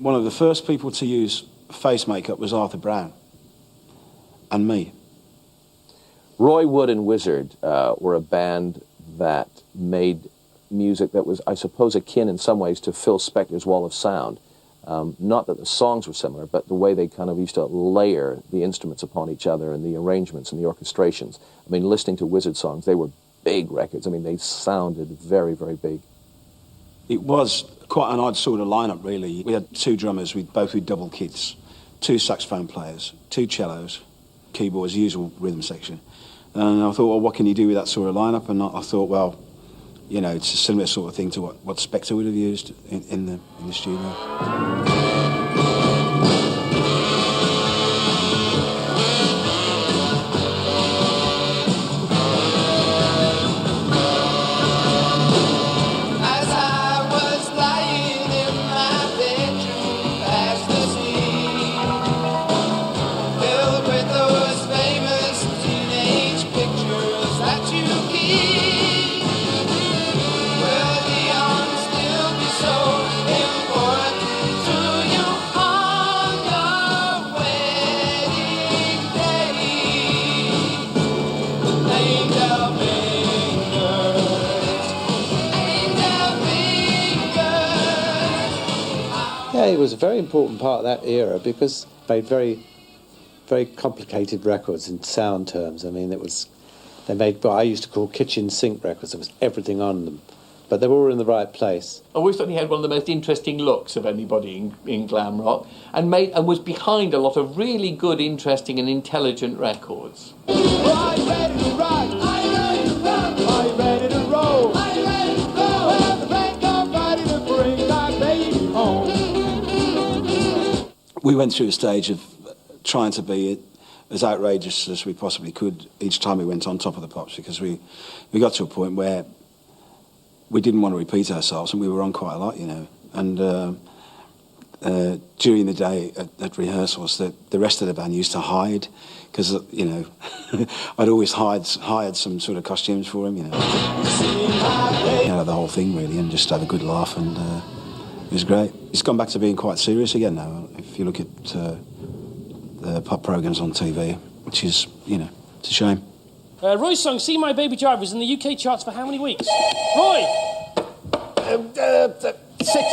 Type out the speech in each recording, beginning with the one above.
one of the first people to use face makeup was Arthur Brown and me. Roy Wood and Wizzard were a band that made music that was, I suppose, akin in some ways to Phil Spector's Wall of Sound. Not that the songs were similar, but the way they kind of used to layer the instruments upon each other and the arrangements and the orchestrations. I mean, listening to Wizzard songs, they were big records. I mean, they sounded very, very big. It was quite an odd sort of lineup, really. We had 2 drummers, both with double kits, 2 saxophone players, 2 cellos, keyboards, usual rhythm section. And I thought, well, what can you do with that sort of lineup? And I thought, well, you know, it's a similar sort of thing to what Spector would have used in the studio. It was a very important part of that era because they made very, very complicated records in sound terms. I mean, they made what I used to call kitchen sink records. There was everything on them, but they were all in the right place. I always thought he had one of the most interesting looks of anybody in glam rock, and was behind a lot of really good, interesting, and intelligent records. Are you ready to rock? Are you ready to rock? Are you ready to roll? Are you ready to roll? Well, the band come ready to bring my baby home. We went through a stage of trying to be as outrageous as we possibly could each time we went on Top of the Pops, because we got to a point where we didn't want to repeat ourselves, and we were on quite a lot, you know. And during the day at rehearsals, the rest of the band used to hide, because, you know, I'd always hired some sort of costumes for them, you know. The whole thing, really, and just have a good laugh, and it was great. It's gone back to being quite serious again now. If you look at the pop programmes on TV, which is, you know, it's a shame. Roy's song "See My Baby Jive" was in the UK charts for how many weeks? Roy! 6.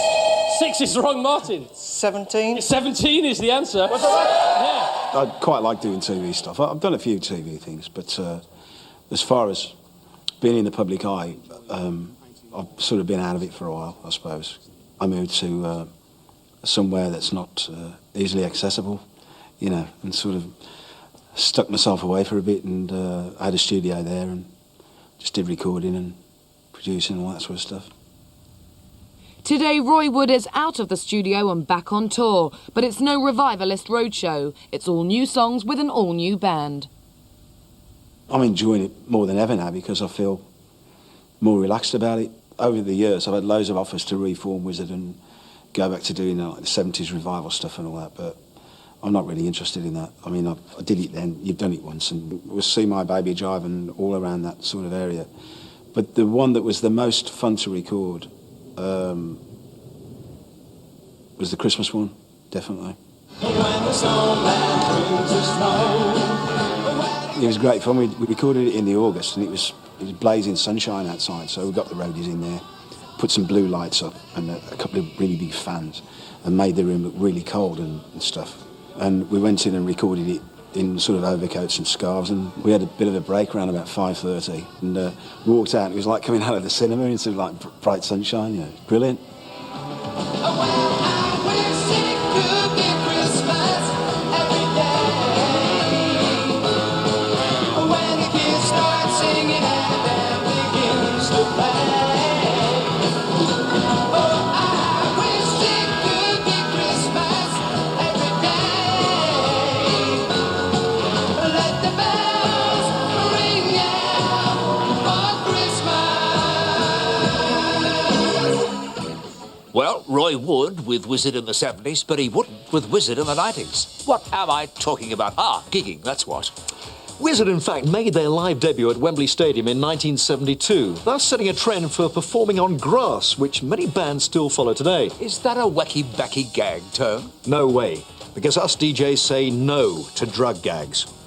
6 is wrong, Martin. 17. 17 is the answer. Was that right? Yeah. I quite like doing TV stuff. I've done a few TV things, but as far as being in the public eye, I've sort of been out of it for a while, I suppose. I moved to somewhere that's not easily accessible, you know, and sort of stuck myself away for a bit, and I had a studio there and just did recording and producing and all that sort of stuff. Today, Roy Wood is out of the studio and back on tour, but it's no revivalist roadshow. It's all new songs with an all-new band. I'm enjoying it more than ever now because I feel more relaxed about it. Over the years, I've had loads of offers to reform Wizzard and go back to doing like the 70s revival stuff and all that, but I'm not really interested in that. I mean, I did it then, you've done it once, and it was See My Baby Jive and all around that sort of area. But the one that was the most fun to record was the Christmas one, definitely. It was great fun. We recorded it in the August, and it was blazing sunshine outside, so we got the roadies in there, put some blue lights up and a couple of really big fans, and made the room look really cold and stuff. And we went in and recorded it in sort of overcoats and scarves, and we had a bit of a break around about 5:30, and we walked out, and it was like coming out of the cinema in sort of like bright sunshine, you know, brilliant. Well, Roy would with Wizzard in the 70s, but he wouldn't with Wizzard in the 90s. What am I talking about? Ah, gigging, that's what. Wizzard, in fact, made their live debut at Wembley Stadium in 1972, thus setting a trend for performing on grass, which many bands still follow today. Is that a wacky-backy gag, Tone? No way, because us DJs say no to drug gags.